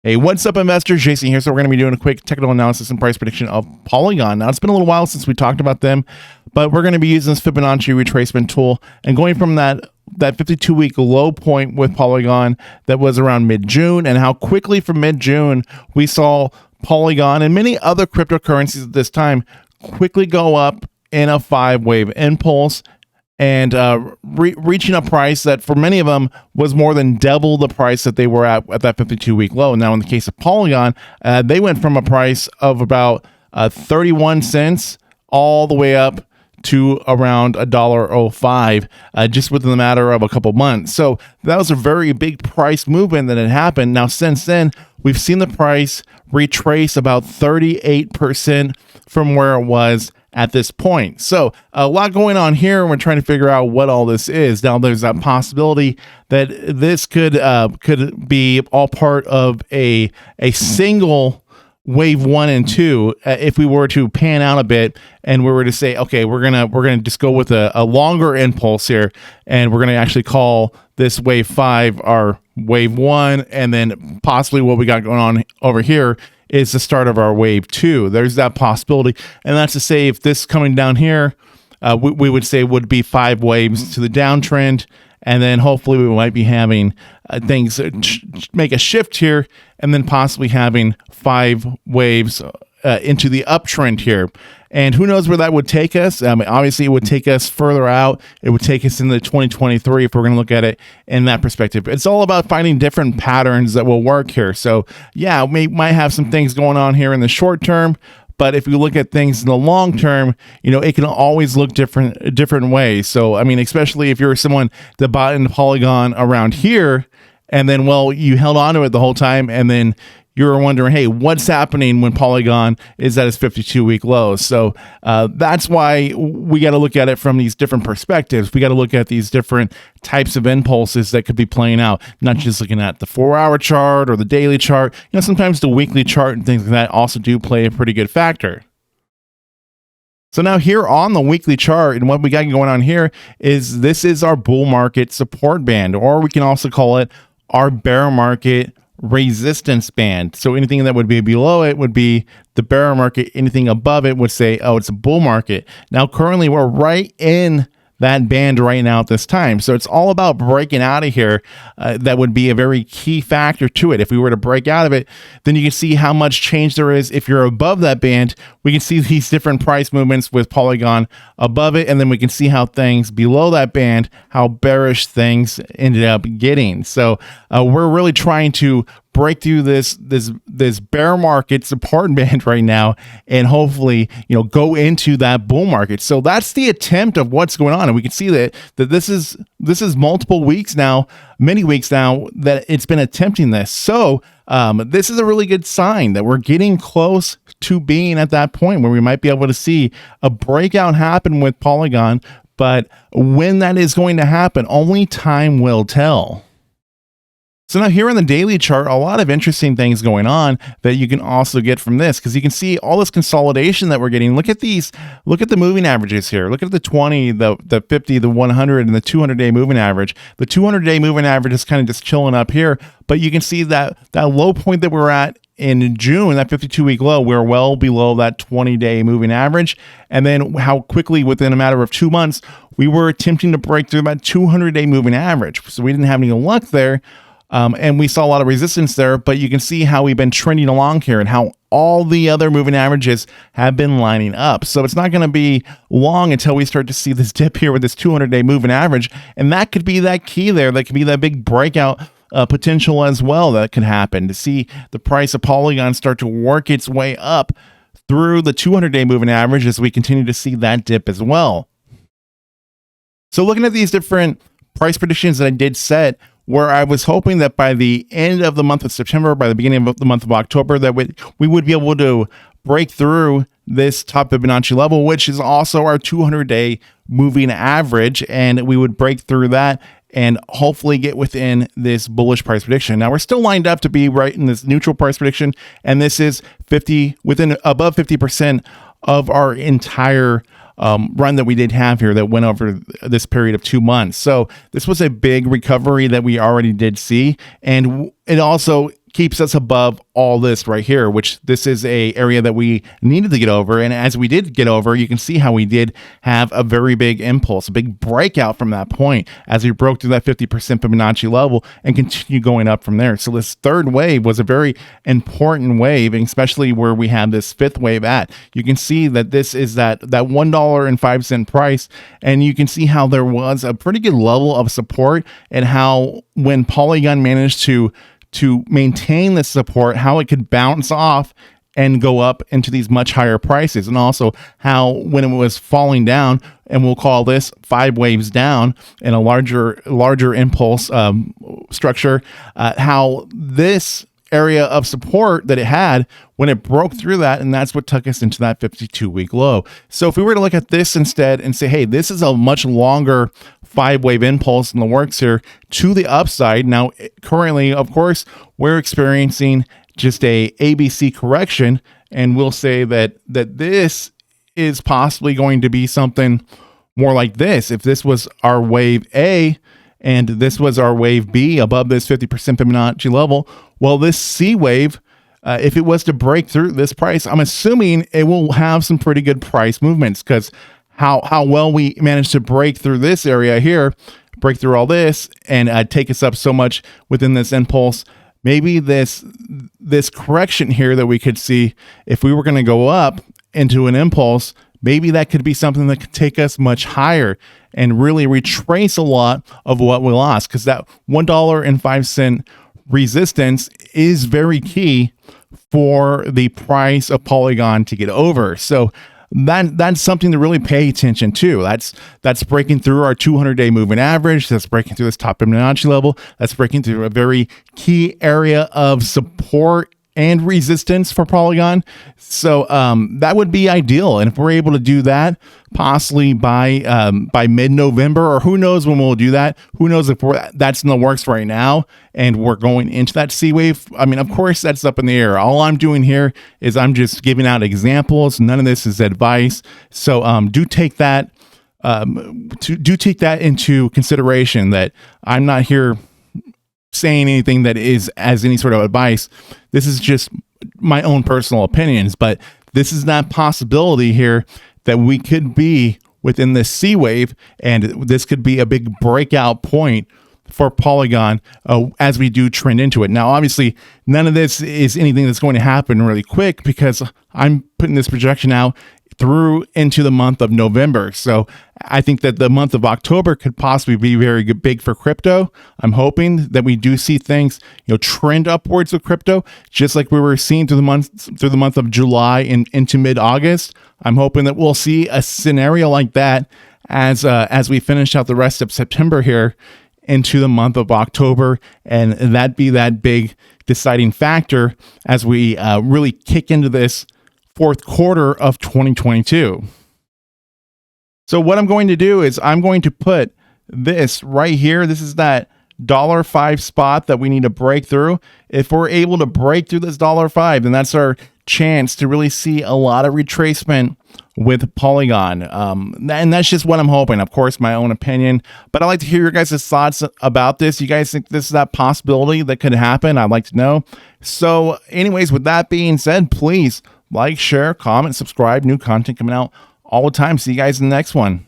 Hey, what's up, investors? Jason here. So we're going to be doing a quick technical analysis and price prediction of Polygon. Now, it's been a little while since we talked about them, but we're going to be using this Fibonacci retracement tool and going from that 52-week low point with Polygon that was around mid-June, and how quickly from mid-June we saw Polygon and many other cryptocurrencies at this time quickly go up in a 5-wave impulse, and reaching a price that for many of them was more than double the price that they were at that 52-week low. Now, in the case of Polygon, they went from a price of about 31 cents all the way up to around $1.05 just within the matter of a couple months. So that was a very big price movement that had happened. Now, since then, we've seen the price retrace about 38% from where it was at this point. So a lot going on here, and we're trying to figure out what all this is. Now, there's that possibility that this could be all part of a single wave 1 and 2. If we were to pan out a bit and we were to say, okay, we're gonna just go with a longer impulse here, and we're gonna actually call this wave 5 our wave 1, and then possibly what we got going on over here is the start of our wave 2. There's that possibility, and that's to say, if this coming down here, we would say would be 5 waves to the downtrend, and then hopefully we might be having things make a shift here, and then possibly having 5 waves into the uptrend here. And who knows where that would take us? Obviously, it would take us further out. It would take us into 2023 if we're going to look at it in that perspective. It's all about finding different patterns that will work here. So, yeah, we might have some things going on here in the short term, but if you look at things in the long term, it can always look different ways. So, I mean, especially if you're someone that bought into Polygon around here, and then, well, you held on to it the whole time, and then you were wondering, hey, what's happening when Polygon is at its 52-week low? So that's why we got to look at it from these different perspectives. We got to look at these different types of impulses that could be playing out, not just looking at the 4-hour chart or the daily chart. Sometimes the weekly chart and things like that also do play a pretty good factor. So now here on the weekly chart, and what we got going on here is this is our bull market support band, or we can also call it our bear market resistance band. So anything that would be below it would be the bear market. Anything above it would say, oh, it's a bull market. Now, currently, we're right in that band right now at this time. So it's all about breaking out of here. That would be a very key factor to it. If we were to break out of it, then you can see how much change there is. If you're above that band, we can see these different price movements with Polygon above it, and then we can see how things below that band, how bearish things ended up getting. So we're really trying to break through this bear market support band right now, and hopefully go into that bull market. So that's the attempt of what's going on, and we can see that this is multiple weeks now, many weeks now, that it's been attempting this. So this is a really good sign that we're getting close to being at that point where we might be able to see a breakout happen with Polygon. But when that is going to happen, only time will tell. So now here on the daily chart, a lot of interesting things going on that you can also get from this, because you can see all this consolidation that we're getting. Look at these. Look at the moving averages here. Look at the 20, the 50, the 100, and the 200-day moving average. The 200-day moving average is kind of just chilling up here, but you can see that low point that we're at in June, that 52-week low, we're well below that 20-day moving average. And then how quickly, within a matter of 2 months, we were attempting to break through that 200-day moving average. So we didn't have any luck there. And we saw a lot of resistance there, but you can see how we've been trending along here and how all the other moving averages have been lining up. So it's not going to be long until we start to see this dip here with this 200-day moving average. And that could be that key there. That could be that big breakout potential as well that could happen, to see the price of Polygon start to work its way up through the 200-day moving average as we continue to see that dip as well. So looking at these different price predictions that I did set, where I was hoping that by the end of the month of September, by the beginning of the month of October, that we would be able to break through this top Fibonacci level, which is also our 200-day moving average, and we would break through that and hopefully get within this bullish price prediction. Now, we're still lined up to be right in this neutral price prediction, and this is above 50% of our entire run that we did have here that went over this period of 2 months. So this was a big recovery that we already did see, and it also keeps us above all this right here, which this is a area that we needed to get over. And as we did get over, you can see how we did have a very big impulse, a big breakout from that point as we broke through that 50% Fibonacci level and continue going up from there. So this third wave was a very important wave, and especially where we have this fifth wave at. You can see that this is that $1.05 price, and you can see how there was a pretty good level of support, and how when Polygon managed to maintain this support, how it could bounce off and go up into these much higher prices. And also how when it was falling down, and we'll call this 5 waves down in a larger impulse structure, how this area of support that it had, when it broke through that, and that's what took us into that 52-week low. So if we were to look at this instead and say, hey, this is a much longer 5-wave impulse in the works here to the upside. Now, currently, of course, we're experiencing just a ABC correction, and we'll say that this is possibly going to be something more like this. If this was our wave A and this was our wave B above this 50% Fibonacci level, well, this C wave, if it was to break through this price, I'm assuming it will have some pretty good price movements, because how well we managed to break through this area here, break through all this, and take us up so much within this impulse. Maybe this correction here that we could see, if we were going to go up into an impulse, maybe that could be something that could take us much higher and really retrace a lot of what we lost, because that $1.05 resistance is very key for the price of Polygon to get over. So that's something to really pay attention to. That's breaking through our 200-day moving average. That's breaking through this top Fibonacci level. That's breaking through a very key area of support and resistance for Polygon. So that would be ideal. And if we're able to do that, possibly by mid-November, or who knows when we'll do that. Who knows if that's in the works right now and we're going into that C wave. I mean, of course, that's up in the air. All I'm doing here is I'm just giving out examples. None of this is advice. So do take that into consideration, that I'm not here saying anything that is as any sort of advice. This is just my own personal opinions, but this is that possibility here that we could be within this C wave, and this could be a big breakout point for Polygon as we do trend into it. Now, obviously, none of this is anything that's going to happen really quick, because I'm putting this projection out through into the month of November. So I think that the month of October could possibly be very big for crypto. I'm hoping that we do see things, trend upwards with crypto, just like we were seeing through the month of July and into mid-August. I'm hoping that we'll see a scenario like that as we finish out the rest of September here into the month of October, and that be that big deciding factor as we really kick into this fourth quarter of 2022. So what I'm going to do is I'm going to put this right here. This is that $5 spot that we need to break through. If we're able to break through this $5, then that's our chance to really see a lot of retracement with Polygon. And that's just what I'm hoping. Of course, my own opinion, but I'd like to hear your guys' thoughts about this. You guys think this is that possibility that could happen? I'd like to know. So anyways, with that being said, please like, share, comment, subscribe. New content coming out all the time. See you guys in the next one.